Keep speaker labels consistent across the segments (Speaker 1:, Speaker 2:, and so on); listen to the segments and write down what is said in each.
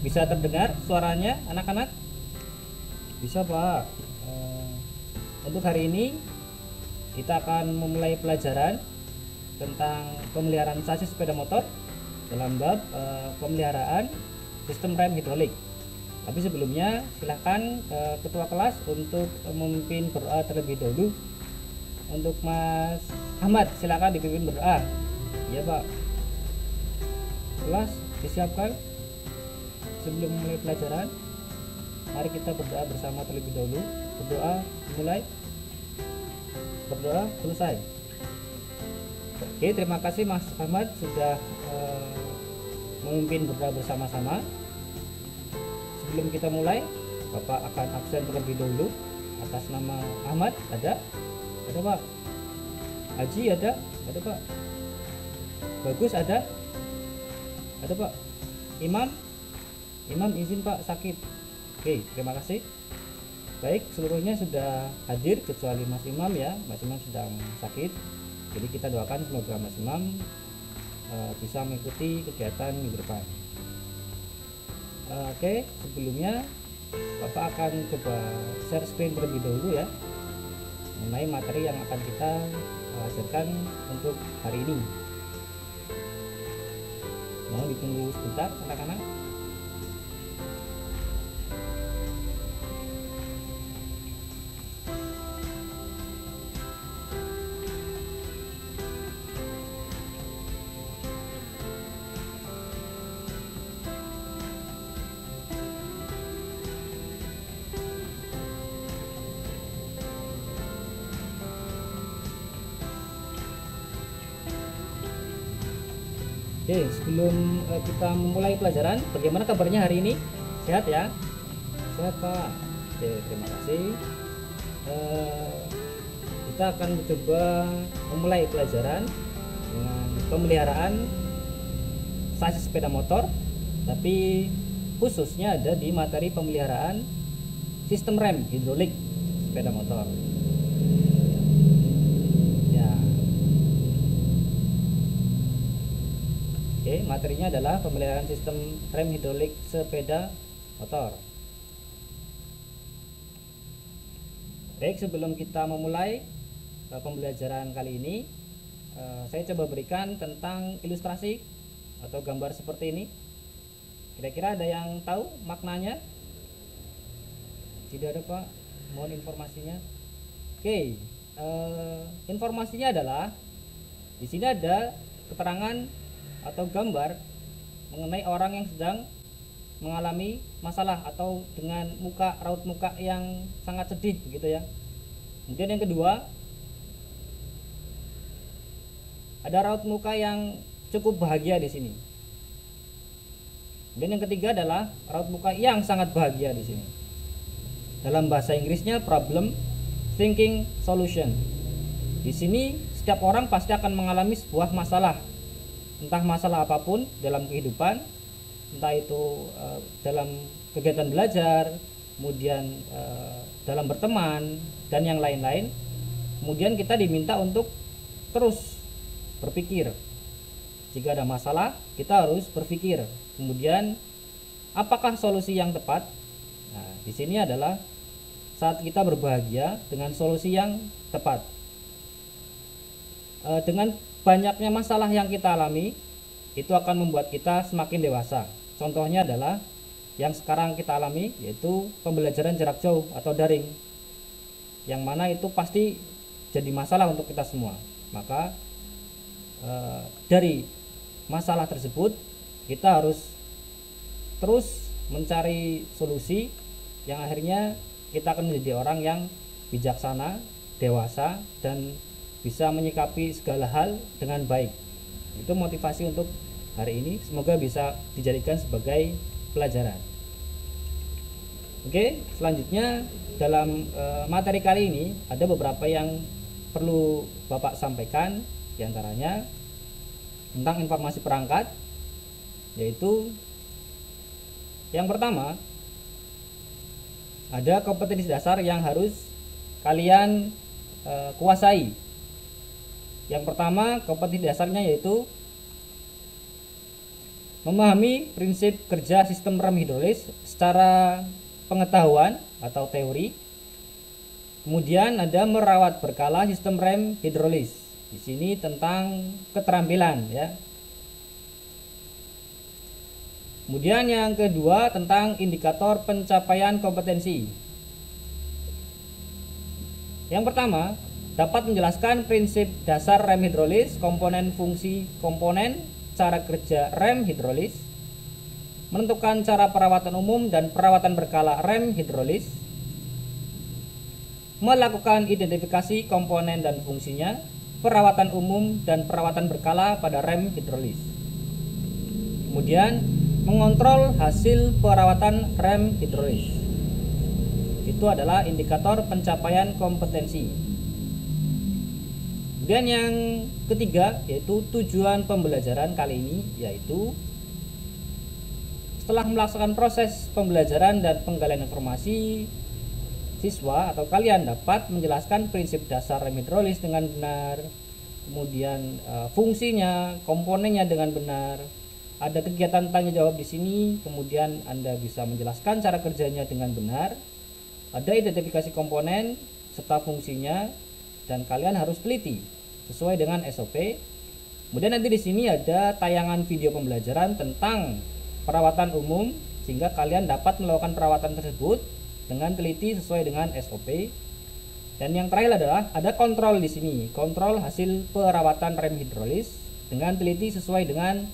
Speaker 1: Bisa terdengar suaranya anak-anak? Bisa Pak. Untuk hari ini kita akan memulai pelajaran tentang pemeliharaan sasis sepeda motor dalam bab pemeliharaan sistem rem hidrolik. Tapi sebelumnya silakan ketua kelas untuk memimpin berdoa terlebih dahulu. Untuk Mas Ahmad silakan dipimpin berdoa. Ya Pak. Kelas disiapkan. Sebelum mulai pelajaran, mari kita berdoa bersama terlebih dahulu. Berdoa mulai, berdoa selesai. Oke, terima kasih Mas Ahmad sudah memimpin berdoa bersama-sama. Sebelum kita mulai, Bapak akan absen terlebih dahulu. Atas nama Ahmad ada Pak. Haji ada Pak. Bagus ada Pak. Imam izin Pak sakit. Oke, terima kasih. Baik, seluruhnya sudah hadir kecuali Mas Imam ya. Mas Imam sedang sakit. Jadi kita doakan semoga Mas Imam bisa mengikuti kegiatan minggu depan. Oke, sebelumnya Bapak akan coba share screen terlebih dahulu ya mengenai materi yang akan kita ajarkan untuk hari ini. Mohon ditunggu sebentar anak-anak. Oke, sebelum kita memulai pelajaran, bagaimana kabarnya hari ini? Sehat ya? Sehat Pak. Oke, terima kasih. Kita akan mencoba memulai pelajaran dengan pemeliharaan sasis sepeda motor, tapi khususnya ada di materi pemeliharaan sistem rem hidrolik sepeda motor. Oke, materinya adalah pemeliharaan sistem rem hidrolik sepeda motor. Baik, sebelum kita memulai pembelajaran kali ini, saya coba berikan tentang ilustrasi atau gambar seperti ini. Kira-kira ada yang tahu maknanya? Tidak ada Pak. Mohon informasinya. Oke, informasinya adalah di sini ada keterangan atau gambar mengenai orang yang sedang mengalami masalah atau dengan raut muka yang sangat sedih begitu ya. Kemudian yang kedua, ada raut muka yang cukup bahagia di sini. Dan yang ketiga adalah raut muka yang sangat bahagia di sini. Dalam bahasa Inggrisnya problem thinking solution. Di sini setiap orang pasti akan mengalami sebuah masalah. Entah masalah apapun dalam kehidupan, entah itu dalam kegiatan belajar, kemudian dalam berteman dan yang lain-lain. Kemudian kita diminta untuk terus berpikir. Jika ada masalah, kita harus berpikir. Kemudian apakah solusi yang tepat? Nah, di sini adalah saat kita berbahagia dengan solusi yang tepat. Dengan banyaknya masalah yang kita alami, itu akan membuat kita semakin dewasa. Contohnya adalah yang sekarang kita alami, yaitu pembelajaran jarak jauh atau daring, yang mana itu pasti jadi masalah untuk kita semua. Maka dari masalah tersebut kita harus terus mencari solusi yang akhirnya kita akan menjadi orang yang bijaksana, dewasa, dan bisa menyikapi segala hal dengan baik. Itu motivasi untuk hari ini, semoga bisa dijadikan sebagai pelajaran. Oke, selanjutnya dalam materi kali ini ada beberapa yang perlu Bapak sampaikan, diantaranya tentang informasi perangkat, yaitu yang pertama ada kompetensi dasar yang harus kalian kuasai. Yang pertama kompetensi dasarnya yaitu memahami prinsip kerja sistem rem hidrolis secara pengetahuan atau teori. Kemudian ada merawat berkala sistem rem hidrolis. Di sini tentang keterampilan ya. Kemudian yang kedua tentang indikator pencapaian kompetensi. Yang pertama, dapat menjelaskan prinsip dasar rem hidrolis, komponen fungsi komponen, cara kerja rem hidrolis, menentukan cara perawatan umum dan perawatan berkala rem hidrolis, melakukan identifikasi komponen dan fungsinya, perawatan umum dan perawatan berkala pada rem hidrolis. Kemudian mengontrol hasil perawatan rem hidrolis. Itu adalah indikator pencapaian kompetensi. Kemudian yang ketiga yaitu tujuan pembelajaran kali ini, yaitu setelah melaksanakan proses pembelajaran dan penggalian informasi, siswa atau kalian dapat menjelaskan prinsip dasar rem hidrolis dengan benar, kemudian fungsinya, komponennya dengan benar. Ada kegiatan tanya jawab di sini, kemudian Anda bisa menjelaskan cara kerjanya dengan benar. Ada identifikasi komponen serta fungsinya dan kalian harus teliti sesuai dengan SOP. Kemudian nanti di sini ada tayangan video pembelajaran tentang perawatan umum sehingga kalian dapat melakukan perawatan tersebut dengan teliti sesuai dengan SOP. Dan yang terakhir adalah ada kontrol di sini, kontrol hasil perawatan rem hidrolis dengan teliti sesuai dengan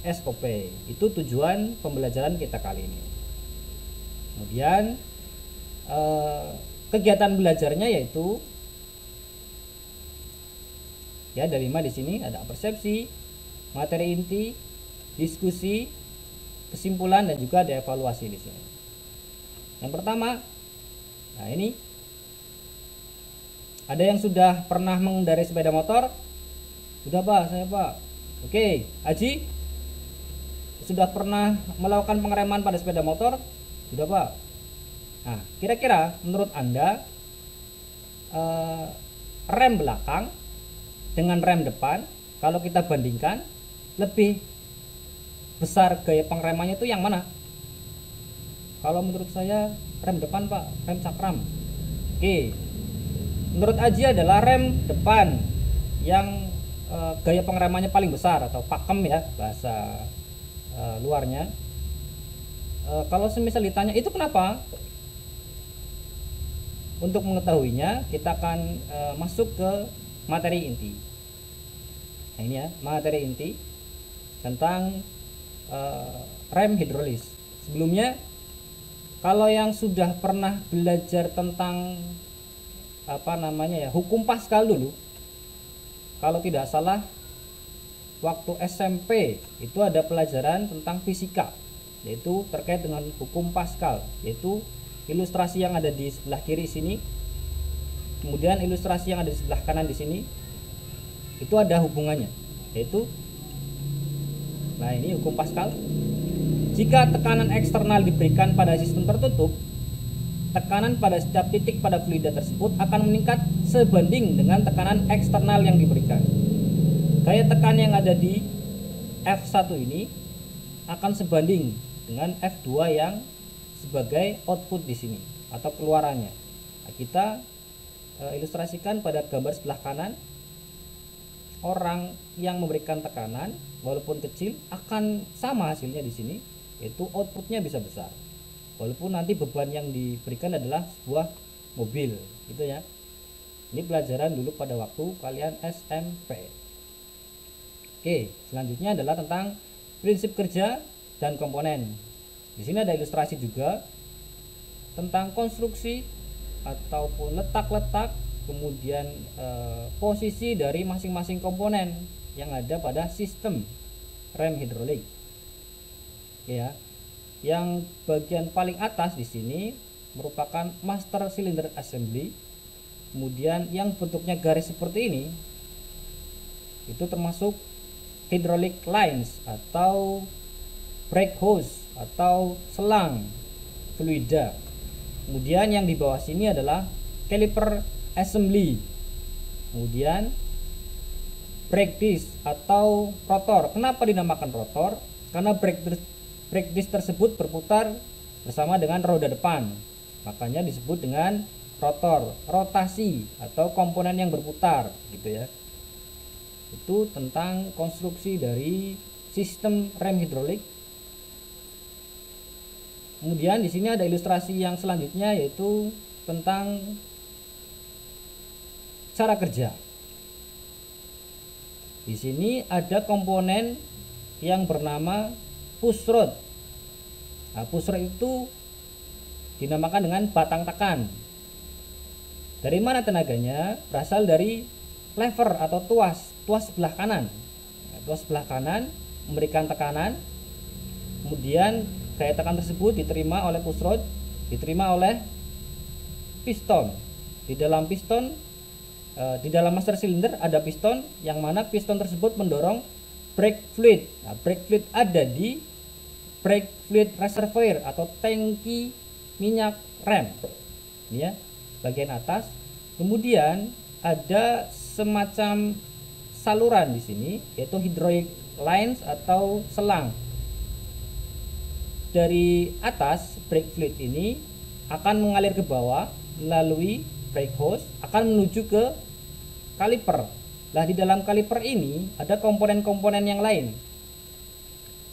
Speaker 1: SOP. Itu tujuan pembelajaran kita kali ini. Kemudian kegiatan belajarnya yaitu ya ada 5 di sini, ada persepsi, materi inti, diskusi, kesimpulan dan juga ada evaluasi di sini. Yang pertama, nah ini ada yang sudah pernah mengendarai sepeda motor? Sudah Pak, saya Pak. Oke, Haji sudah pernah melakukan pengereman pada sepeda motor? Sudah Pak. Nah, kira-kira menurut Anda rem belakang dengan rem depan kalau kita bandingkan lebih besar gaya pengeremannya itu yang mana? Kalau menurut saya rem depan Pak, rem cakram. Oke. Menurut Aji adalah rem depan yang gaya pengeremannya paling besar atau pakem ya bahasa luarnya. Kalau semisal ditanya itu kenapa? Untuk mengetahuinya kita akan masuk ke materi inti. Nah ini ya materi inti tentang rem hidrolis. Sebelumnya kalau yang sudah pernah belajar tentang hukum Pascal dulu, kalau tidak salah waktu SMP itu ada pelajaran tentang fisika, yaitu terkait dengan hukum Pascal, yaitu ilustrasi yang ada di sebelah kiri sini, kemudian ilustrasi yang ada di sebelah kanan di sini, itu ada hubungannya, yaitu nah ini hukum Pascal. Jika tekanan eksternal diberikan pada sistem tertutup, tekanan pada setiap titik pada fluida tersebut akan meningkat sebanding dengan tekanan eksternal yang diberikan. Gaya tekan yang ada di F1 ini akan sebanding dengan F2 yang sebagai output di sini atau keluarannya. Nah, kita ilustrasikan pada gambar sebelah kanan. Orang yang memberikan tekanan walaupun kecil akan sama hasilnya di sini, yaitu outputnya bisa besar. Walaupun nanti beban yang diberikan adalah sebuah mobil, gitu ya. Ini pelajaran dulu pada waktu kalian SMP. Oke, selanjutnya adalah tentang prinsip kerja dan komponen. Di sini ada ilustrasi juga tentang konstruksi ataupun letak-letak, kemudian posisi dari masing-masing komponen yang ada pada sistem rem hidrolik. Ya, yang bagian paling atas di sini merupakan master cylinder assembly. Kemudian yang bentuknya garis seperti ini itu termasuk hydraulic lines atau brake hose atau selang fluida. Kemudian yang di bawah sini adalah caliper assembly. Kemudian brake disc atau rotor. Kenapa dinamakan rotor? karena brake disc tersebut berputar bersama dengan roda depan, makanya disebut dengan rotor, rotasi atau komponen yang berputar gitu ya. Itu tentang konstruksi dari sistem rem hidrolik. Kemudian di sini ada ilustrasi yang selanjutnya, yaitu tentang cara kerja. Di sini ada komponen yang bernama push rod. Nah, push rod itu dinamakan dengan batang tekan. Dari mana tenaganya? Berasal dari lever atau tuas sebelah kanan. Nah, tuas sebelah kanan memberikan tekanan, kemudian gaya tekan tersebut diterima oleh push rod, diterima oleh piston. Di dalam piston, di dalam master cylinder ada piston, yang mana piston tersebut mendorong brake fluid. Nah, brake fluid ada di brake fluid reservoir atau tangki minyak rem. Ini ya, bagian atas. Kemudian ada semacam saluran di sini, yaitu hydraulic lines atau selang. Dari atas brake fluid ini akan mengalir ke bawah melalui brake hose, akan menuju ke kaliper. Nah, di dalam kaliper ini ada komponen-komponen yang lain.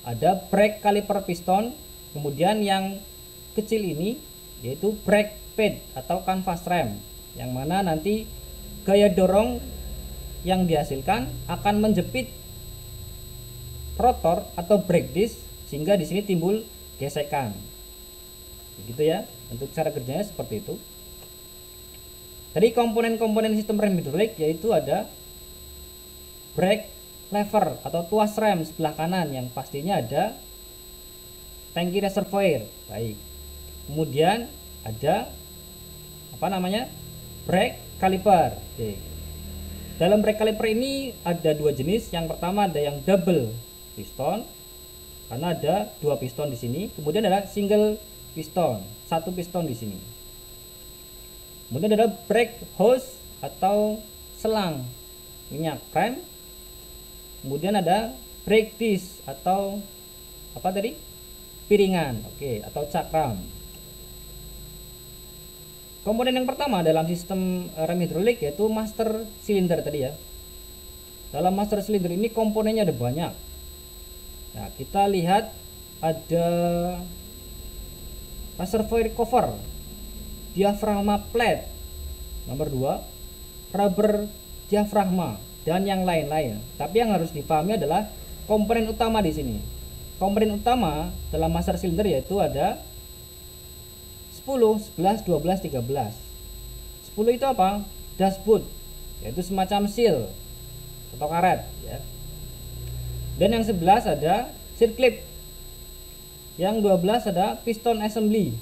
Speaker 1: Ada brake kaliper piston, kemudian yang kecil ini yaitu brake pad atau kanvas rem, yang mana nanti gaya dorong yang dihasilkan akan menjepit rotor atau brake disc sehingga di sini timbul gesekan. Begitu ya, untuk cara kerjanya seperti itu. Jadi komponen-komponen sistem rem hidrolik yaitu ada brake lever atau tuas rem sebelah kanan, yang pastinya ada tangki reservoir. Baik. Kemudian ada brake caliper. Oke. Dalam brake caliper ini ada dua jenis. Yang pertama ada yang double piston, karena ada dua piston di sini. Kemudian ada single piston, satu piston di sini. Kemudian ada brake hose atau selang minyak rem. Kemudian ada brake disc atau piringan, oke, atau cakram. Komponen yang pertama dalam sistem rem hidrolik yaitu master cylinder tadi ya. Dalam master cylinder ini komponennya ada banyak. Nah, kita lihat ada reservoir cover, diafragma plate, nomor 2, rubber diafragma, dan yang lain-lain. Tapi yang harus dipahami adalah komponen utama di sini. Komponen utama dalam master cylinder yaitu ada 10, 11, 12, 13. 10 itu apa? Dashboard, yaitu semacam seal atau karet ya. Dan yang 11 ada circlip. Yang 12 ada piston assembly.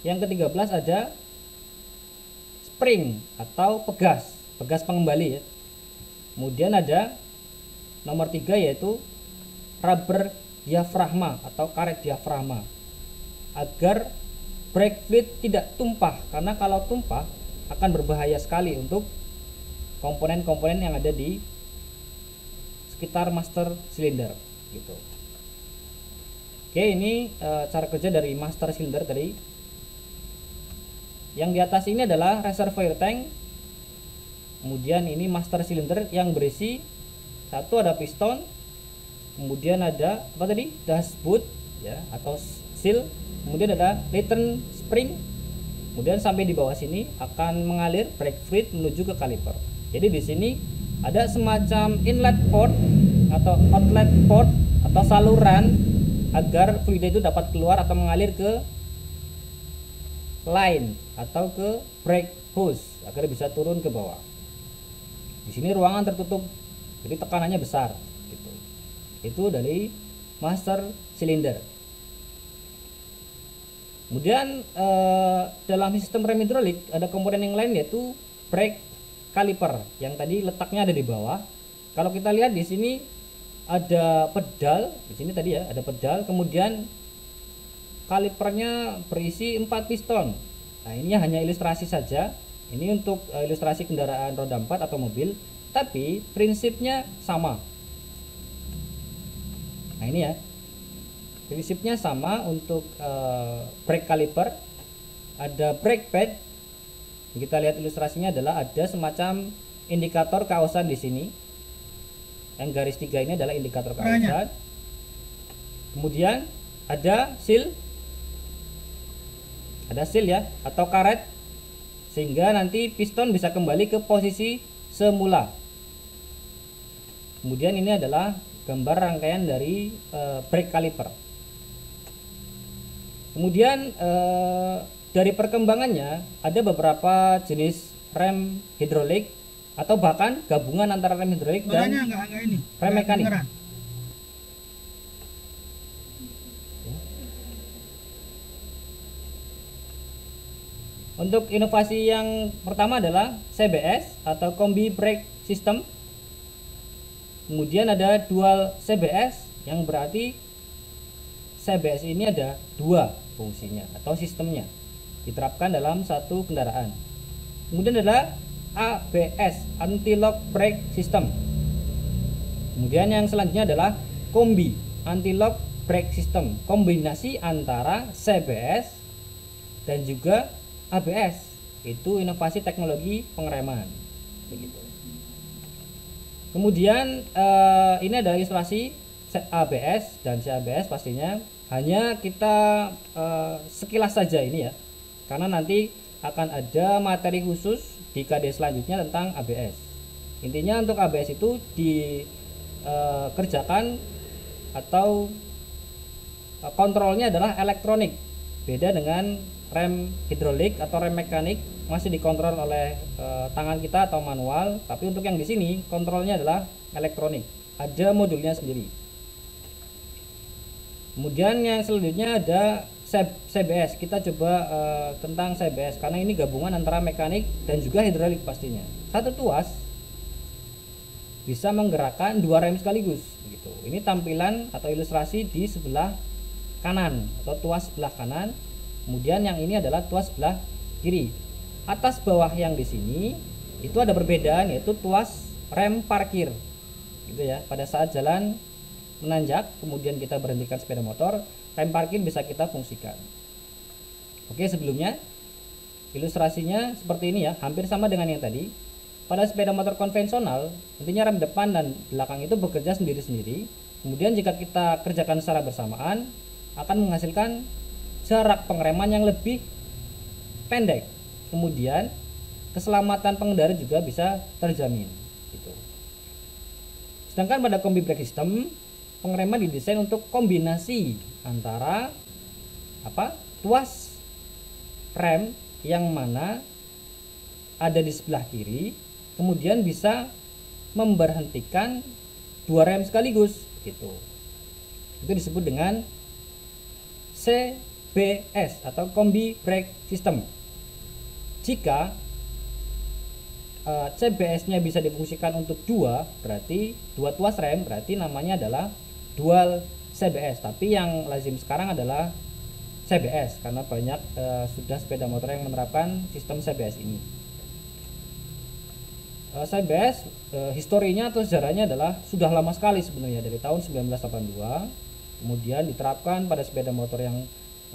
Speaker 1: Yang ke-13 ada spring atau pegas pengembali ya. Kemudian ada nomor 3 yaitu rubber diafragma atau karet diafragma, agar brake fluid tidak tumpah, karena kalau tumpah akan berbahaya sekali untuk komponen-komponen yang ada di sekitar master cylinder gitu. Oke, ini cara kerja dari master cylinder tadi. Yang di atas ini adalah reservoir tank. Kemudian ini master cylinder yang berisi satu ada piston, kemudian ada dashboard ya atau seal, kemudian ada return spring, kemudian sampai di bawah sini akan mengalir brake fluid menuju ke kaliper. Jadi di sini ada semacam inlet port atau outlet port atau saluran agar fluid itu dapat keluar atau mengalir ke line atau ke brake hose agar bisa turun ke bawah. Di sini ruangan tertutup, jadi tekanannya besar gitu. Itu dari master cylinder. Kemudian dalam sistem rem hidrolik ada komponen yang lain yaitu brake caliper yang tadi letaknya ada di bawah. Kalau kita lihat di sini ada pedal, di sini tadi ya ada pedal, kemudian kalipernya berisi 4 piston. Nah, ini hanya ilustrasi saja. Ini untuk ilustrasi kendaraan roda 4 atau mobil, tapi prinsipnya sama. Nah ini ya, prinsipnya sama untuk brake caliper. Ada brake pad. Kita lihat ilustrasinya adalah ada semacam indikator kausan di sini. Yang garis 3 ini adalah indikator kausan. Kemudian ada seal ya, atau karet, sehingga nanti piston bisa kembali ke posisi semula. Kemudian ini adalah gambar rangkaian dari brake caliper. Kemudian dari perkembangannya ada beberapa jenis rem hidrolik atau bahkan gabungan antara rem hidrolik dan rem mekanik. Untuk inovasi yang pertama adalah CBS atau Combi Brake System. Kemudian ada dual CBS, yang berarti CBS ini ada dua fungsinya atau sistemnya diterapkan dalam satu kendaraan. Kemudian adalah ABS, Anti-Lock Brake System. Kemudian yang selanjutnya adalah Kombi, Anti-Lock Brake System, kombinasi antara CBS dan juga ABS. Itu inovasi teknologi pengereman begitu. Kemudian ini adalah ilustrasi ABS dan CABS. Pastinya hanya kita sekilas saja ini ya, karena nanti akan ada materi khusus di KD selanjutnya tentang ABS. Intinya untuk ABS itu dikerjakan atau kontrolnya adalah elektronik, beda dengan rem hidrolik atau rem mekanik masih dikontrol oleh tangan kita atau manual, tapi untuk yang di sini kontrolnya adalah elektronik, ada modulnya sendiri. Kemudian yang selanjutnya ada CBS. Kita coba tentang CBS karena ini gabungan antara mekanik dan juga hidrolik pastinya. Satu tuas bisa menggerakkan dua rem sekaligus gitu. Ini tampilan atau ilustrasi di sebelah kanan atau tuas sebelah kanan. Kemudian yang ini adalah tuas sebelah kiri. Atas bawah yang di sini itu ada perbedaan, yaitu tuas rem parkir. Gitu ya. Pada saat jalan menanjak, kemudian kita berhentikan sepeda motor, rem parkir bisa kita fungsikan. Oke, sebelumnya ilustrasinya seperti ini ya, hampir sama dengan yang tadi. Pada sepeda motor konvensional, intinya rem depan dan belakang itu bekerja sendiri-sendiri. Kemudian jika kita kerjakan secara bersamaan, akan menghasilkan jarak pengereman yang lebih pendek. Kemudian keselamatan pengendara juga bisa terjamin gitu. Sedangkan pada Kombi Brake System, pengereman didesain untuk kombinasi antara tuas rem yang mana ada di sebelah kiri, kemudian bisa memberhentikan dua rem sekaligus gitu. Itu disebut dengan CBS atau Kombi Brake System. Jika CBS-nya bisa difungsikan untuk dua, berarti dua tuas rem, berarti namanya adalah dual CBS. Tapi yang lazim sekarang adalah CBS karena banyak sudah sepeda motor yang menerapkan sistem CBS ini. CBS historinya atau sejarahnya adalah sudah lama sekali sebenarnya, dari tahun 1982. Kemudian diterapkan pada sepeda motor yang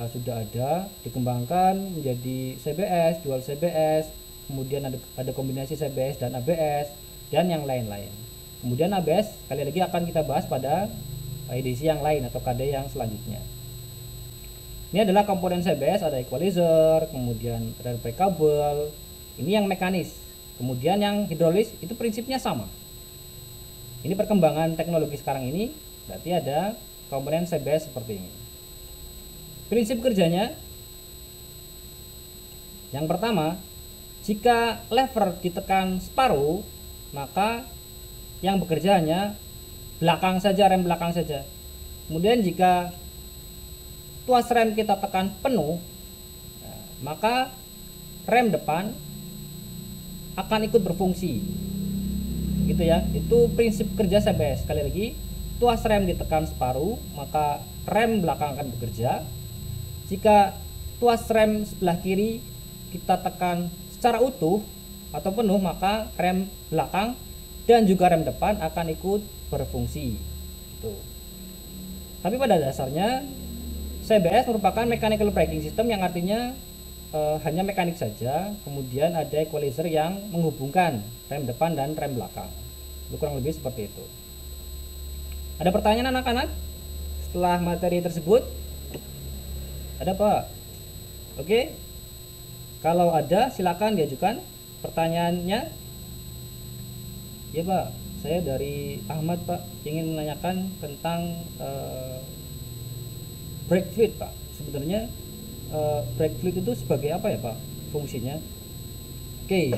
Speaker 1: sudah ada, dikembangkan menjadi CBS, dual CBS, kemudian ada kombinasi CBS dan ABS dan yang lain-lain. Kemudian ABS sekali lagi akan kita bahas pada edisi yang lain atau KD yang selanjutnya. Ini adalah komponen CBS, ada equalizer, kemudian ada brake kabel. Ini yang mekanis. Kemudian yang hidrolis itu prinsipnya sama. Ini perkembangan teknologi sekarang ini, berarti ada komponen CBS seperti ini. Prinsip kerjanya, yang pertama, jika lever ditekan separuh, maka yang bekerja hanya belakang saja, rem belakang saja. Kemudian jika tuas rem kita tekan penuh, maka rem depan akan ikut berfungsi. Gitu ya. Itu prinsip kerja CBS. Sekali lagi, tuas rem ditekan separuh, maka rem belakang akan bekerja. Jika tuas rem sebelah kiri kita tekan secara utuh atau penuh, maka rem belakang dan juga rem depan akan ikut berfungsi. Tuh. Tapi pada dasarnya CBS merupakan mechanical braking system yang artinya hanya mekanik saja, kemudian ada equalizer yang menghubungkan rem depan dan rem belakang. Itu kurang lebih seperti itu. Ada pertanyaan anak-anak setelah materi tersebut? Ada Pak? Oke. Kalau ada silakan diajukan pertanyaannya. Ya Pak, saya dari Ahmad Pak, ingin menanyakan tentang brake fluid Pak. Sebenarnya brake fluid itu sebagai apa ya Pak fungsinya? Oke,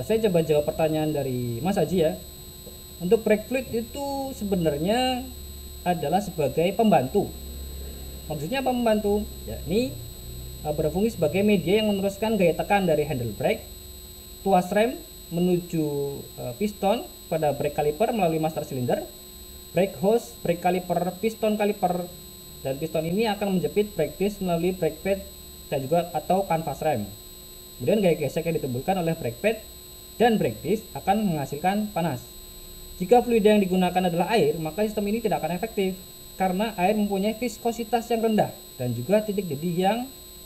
Speaker 1: saya coba jawab pertanyaan dari Mas Haji ya. Untuk brake fluid itu sebenarnya adalah sebagai pembantu. Maksudnya apa pembantu? Yakni berfungsi sebagai media yang meneruskan gaya tekan dari handle brake, tuas rem menuju piston pada brake caliper melalui master cylinder, brake hose, brake caliper, piston caliper, dan piston ini akan menjepit brake disc melalui brake pad dan juga atau kanvas rem. Kemudian gaya gesek yang ditimbulkan oleh brake pad dan brake disc akan menghasilkan panas. Jika fluida yang digunakan adalah air, maka sistem ini tidak akan efektif karena air mempunyai viskositas yang rendah dan juga titik didih yang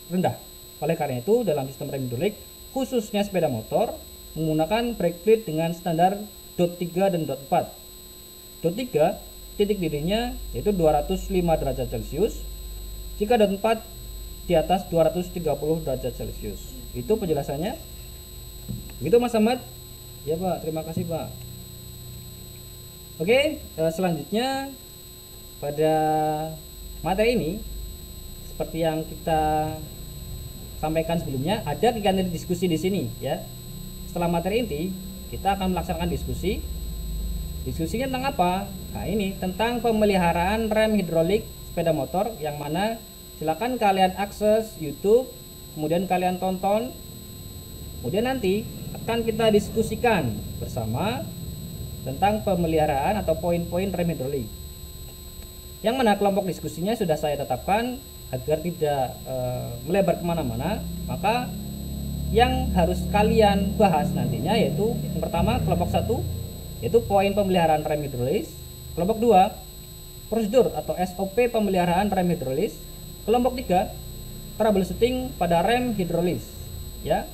Speaker 1: rendah. Oleh karena itu, dalam sistem rem hidrolik, khususnya sepeda motor, menggunakan brake fluid dengan standar DOT 3 dan DOT 4. DOT 3 titik didihnya yaitu 205 derajat Celcius. Jika DOT 4 di atas 230 derajat Celcius. Itu penjelasannya. Begitu Mas Ahmad? Ya Pak, terima kasih Pak. Oke, selanjutnya pada materi ini seperti yang kita sampaikan sebelumnya, ada kegiatan diskusi di sini ya. Setelah materi inti, kita akan melaksanakan diskusi. Diskusinya tentang apa? Nah, ini tentang pemeliharaan rem hidrolik sepeda motor, yang mana silakan kalian akses YouTube, kemudian kalian tonton. Kemudian nanti akan kita diskusikan bersama tentang pemeliharaan atau poin-poin rem hidrolik. Yang mana kelompok diskusinya sudah saya tetapkan agar tidak melebar kemana-mana. Maka yang harus kalian bahas nantinya yaitu yang pertama kelompok 1 yaitu poin pemeliharaan rem hidrolis. Kelompok 2 prosedur atau SOP pemeliharaan rem hidrolis. Kelompok 3 troubleshooting pada rem hidrolis. Ya,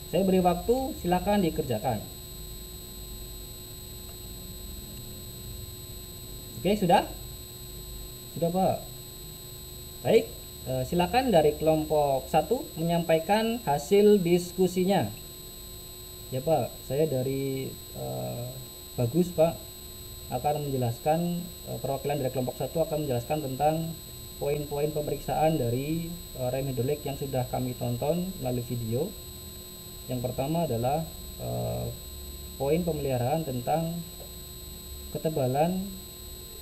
Speaker 1: saya beri waktu, silakan dikerjakan. Oke, sudah Pak. Baik, silakan dari kelompok 1 menyampaikan hasil diskusinya. Ya Pak, saya dari Bagus Pak akan menjelaskan, perwakilan dari kelompok 1 akan menjelaskan tentang poin-poin pemeriksaan dari rem hidrolik yang sudah kami tonton melalui video. Yang pertama adalah poin pemeliharaan tentang ketebalan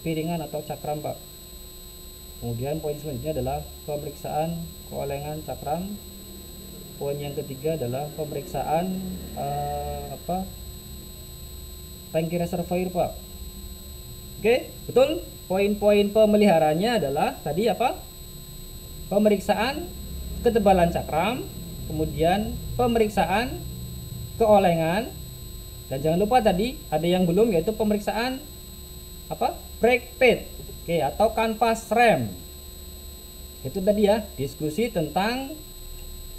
Speaker 1: piringan atau cakram Pak. Kemudian poin selanjutnya adalah pemeriksaan keolengan cakram. Poin yang ketiga adalah pemeriksaan tangki reservoir Pak. Oke, betul. Poin-poin pemeliharaannya adalah tadi apa? Pemeriksaan ketebalan cakram, kemudian pemeriksaan keolengan, dan jangan lupa tadi ada yang belum yaitu pemeriksaan brake pad, oke, atau kanvas rem. Itu tadi ya diskusi tentang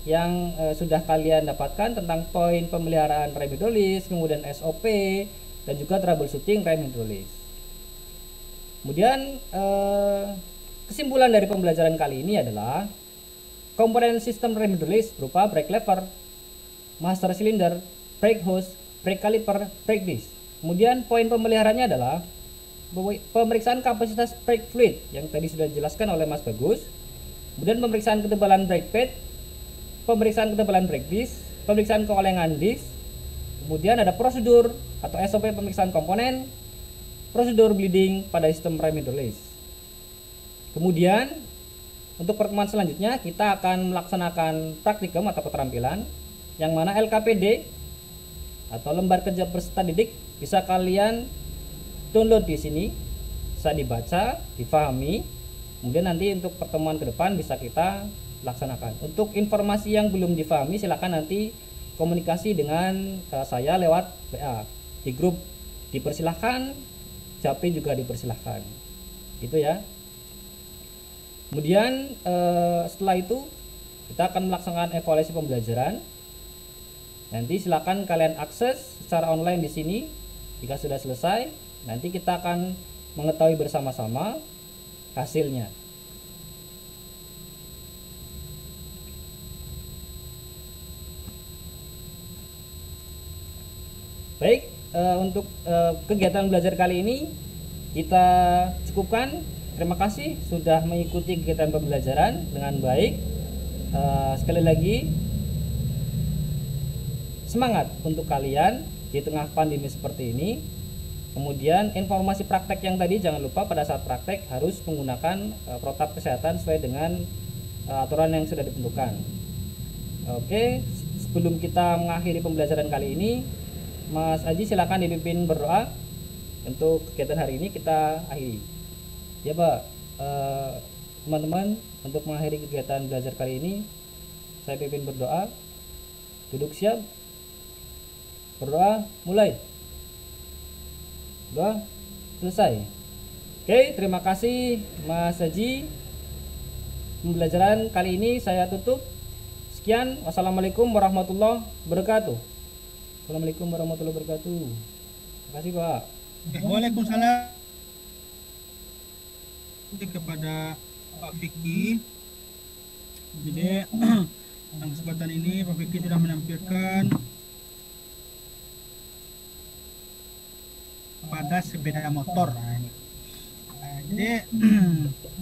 Speaker 1: yang sudah kalian dapatkan tentang poin pemeliharaan rem hidrolis, kemudian SOP, dan juga troubleshooting rem hidrolis. Kemudian kesimpulan dari pembelajaran kali ini adalah komponen sistem rem hidrolis berupa brake lever, master cylinder, brake hose, brake caliper, brake disc. Kemudian poin pemeliharaannya adalah pemeriksaan kapasitas brake fluid yang tadi sudah dijelaskan oleh Mas Bagus. Kemudian pemeriksaan ketebalan brake pad, pemeriksaan ketebalan brake disc, pemeriksaan keolengan disc. Kemudian ada prosedur atau SOP pemeriksaan komponen, prosedur bleeding pada sistem rem hidrolis. Kemudian untuk pertemuan selanjutnya kita akan melaksanakan praktikum atau keterampilan, yang mana LKPD atau lembar kerja peserta didik bisa kalian download di sini, bisa dibaca, difahami. Kemudian nanti untuk pertemuan ke depan bisa kita laksanakan. Untuk informasi yang belum difahami silakan nanti komunikasi dengan saya lewat WA. Di grup dipersilahkan, Japri juga dipersilahkan. Itu ya. Kemudian setelah itu kita akan melaksanakan evaluasi pembelajaran. Nanti silakan kalian akses secara online di sini. Jika sudah selesai, nanti kita akan mengetahui bersama-sama hasilnya. Baik, untuk kegiatan belajar kali ini kita cukupkan. Terima kasih sudah mengikuti kegiatan pembelajaran dengan baik. Sekali lagi, semangat untuk kalian di tengah pandemi seperti ini. Kemudian informasi praktek yang tadi, jangan lupa pada saat praktek harus menggunakan protap kesehatan sesuai dengan aturan yang sudah ditentukan. Oke, sebelum kita mengakhiri pembelajaran kali ini, Mas Aji silakan dipimpin berdoa untuk kegiatan hari ini kita akhiri. Ya Pak, teman-teman, untuk mengakhiri kegiatan belajar kali ini saya pimpin berdoa. Duduk siap, berdoa mulai. Doa selesai. Oke, terima kasih Mas Haji. Pembelajaran kali ini saya tutup. Sekian, wassalamualaikum warahmatullahi wabarakatuh. Assalamualaikum warahmatullahi wabarakatuh. Terima kasih Pak.
Speaker 2: Waalaikumsalam kepada Pak Vicky. Jadi dalam kesempatan ini Pak Vicky sudah menampilkan pada sepeda motor. Jadi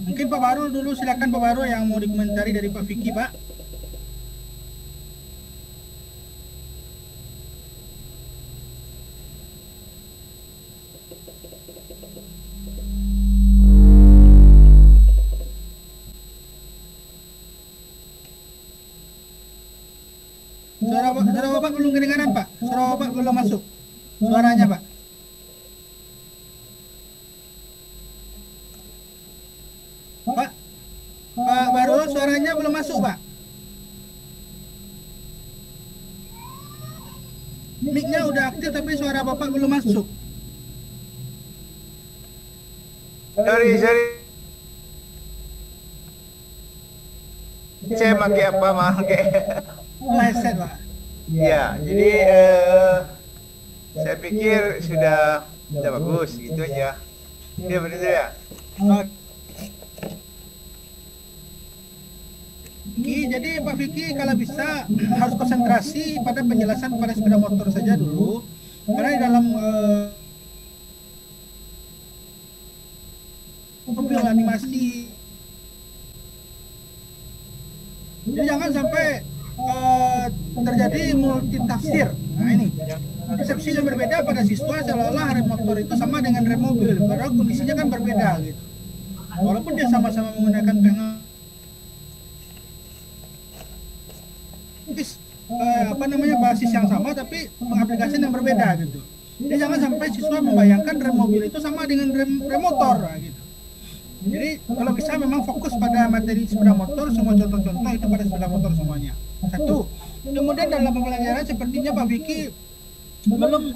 Speaker 2: mungkin Pak Barul dulu, silakan Pak Barul yang mau dikomentari dari Pak Vicky, Pak. Suara Bapak belum kedengaran, Pak. Suara Bapak belum masuk. Suaranya, Pak. Pak Barul, suaranya belum masuk, Pak. Mic-nya udah aktif tapi suara Bapak belum masuk.
Speaker 3: Sorry. Saya pakai apa, pakai
Speaker 2: Headset, Pak.
Speaker 3: ya, jadi saya pikir sudah bagus gitu aja. Ya benar ya.
Speaker 2: Jadi Pak Vicky kalau bisa harus konsentrasi pada penjelasan pada sepeda motor saja dulu, karena di dalam mobil animasi, jadi jangan sampai terjadi multitafsir. Nah ini persepsi yang berbeda pada siswa seolah-olah rem motor itu sama dengan rem mobil, padahal kondisinya kan berbeda gitu. Walaupun dia sama-sama menggunakan basis yang sama tapi pengaplikasian yang berbeda gitu. Jadi jangan sampai siswa membayangkan rem mobil itu sama dengan rem motor gitu. Jadi kalau bisa memang fokus pada materi sepeda motor, semua contoh-contoh itu pada sepeda motor semuanya. Satu. Kemudian dalam pembelajaran sepertinya Pak Vicky belum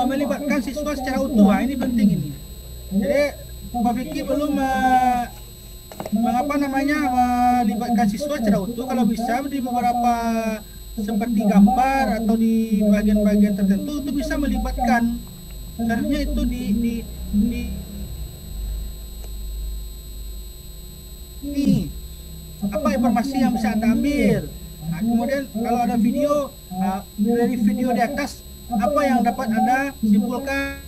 Speaker 2: melibatkan siswa secara utuh. Nah, ini penting ini. Jadi Pak Vicky belum melibatkan siswa secara utuh. Kalau bisa di beberapa seperti gambar atau di bagian-bagian tertentu itu bisa melibatkan. Seharusnya itu di apa informasi yang bisa Anda ambil. Nah, kemudian kalau ada video, dari video di atas apa yang dapat Anda simpulkan,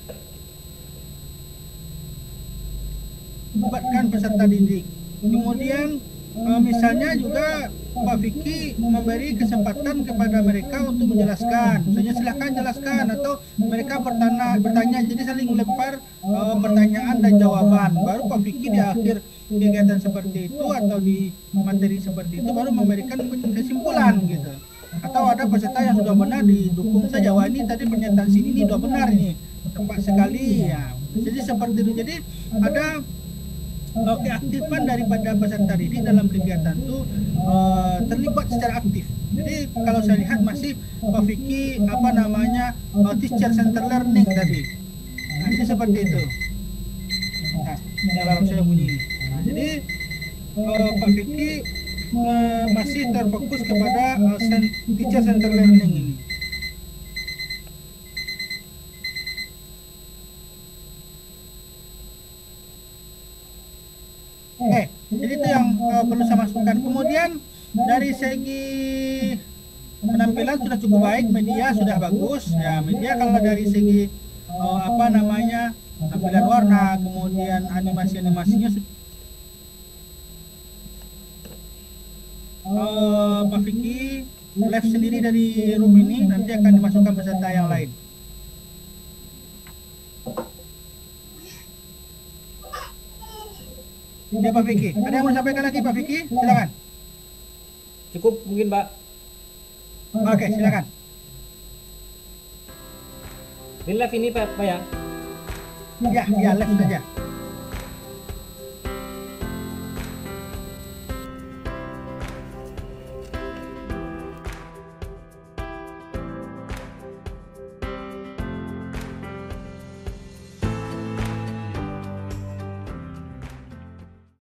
Speaker 2: melibatkan peserta didik. Kemudian misalnya juga Pak Vicky memberi kesempatan kepada mereka untuk menjelaskan. Misalnya silakan jelaskan, atau mereka bertanya, jadi saling melempar pertanyaan dan jawaban. Baru Pak Vicky di akhir kegiatan seperti itu atau di materi seperti itu baru memberikan kesimpulan gitu. Atau ada peserta yang sudah benar didukung saja, wah ini tadi pernyataan sini ini sudah benar ini, tepat sekali ya. Jadi seperti itu. Jadi ada keaktifan daripada peserta didik dalam kegiatan itu terlibat secara aktif. Jadi kalau saya lihat masih Pak Vicky teacher center learning tadi. Nah, ini seperti itu. Nah, yang larang saya bunyi ini. Nah, jadi Pak Vicky masih terfokus kepada teacher center learning ini. Jadi itu yang perlu saya masukkan. Kemudian dari segi penampilan sudah cukup baik, media sudah bagus. Ya, media kalau dari segi tampilan warna, kemudian animasinya Pak Vicky live sendiri dari room ini, nanti akan dimasukkan peserta yang lain. Ya Pak Vicky, ada yang mau sampaikan lagi Pak Vicky? Silakan.
Speaker 1: Cukup mungkin, Pak.
Speaker 2: Oke, silakan.
Speaker 1: Di live ini Pak ya.
Speaker 2: Ya, live saja.